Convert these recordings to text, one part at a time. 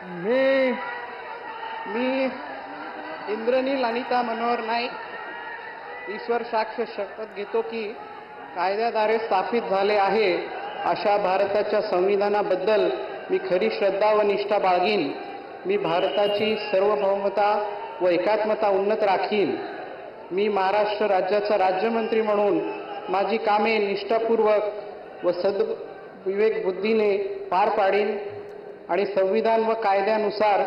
मी मी इंद्रनील अनिता मनोहर नाईक ईश्वर साक्ष शपथ घेतो की कायद्याद्वारे स्थापित झाले आहे अशा भारताच्या संविधानाबद्दल मी खरी श्रद्धा व निष्ठा बाळगीन। मी भारताची सार्वभौमता व एकात्मता उन्नत राखीन। मी महाराष्ट्र राज्याचा राज्यमंत्री म्हणून माझी कामे निष्ठापूर्वक व सद्विवेक बुद्धीने पार पाडीन आणि संविधान व कायद्यानुसार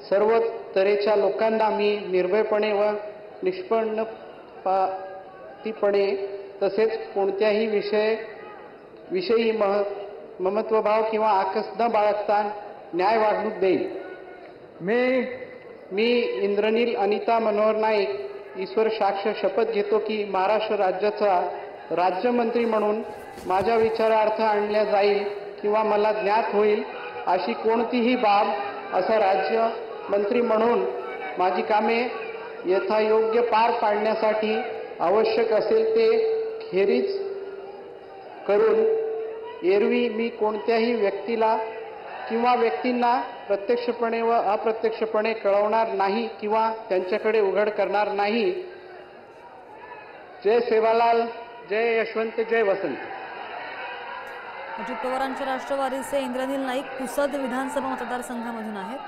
सर्व तऱ्हेच्या लोकांना मी निर्भयपणे व निष्पक्षपातीपणे तसेच कोणत्याही विषयी ममत्वभाव किंवा आकस न बाळगता न्याय वागणूक देईन। मी इंद्रनील अनिता मनोहर नाईक ईश्वर साक्ष शपथ घेतो की महाराष्ट्र राज्याचा राज्यमंत्री म्हणून माझ्या विचारार्थ आणल्या जाईल किंवा मला ज्ञात होईल अशी कोणतीही बाब असा राज्यमंत्री म्हणून माझी कामे यथायोग्य पार पाडण्यासाठी आवश्यक असेल ते खेरीज करून एरवी मी कोणत्याही व्यक्तीला किंवा व्यक्तींना प्रत्यक्षपणे व अप्रत्यक्षपणे कळवणार नाही किंवा त्यांच्याकडे उघड करणार नाही। जय सेवालाल, जय यशवंत, जय वसंत। अजित पवारांच्या राष्ट्रवादीचे इंद्रनील नाईक पुसद विधानसभा मतदारसंघामधून आहेत।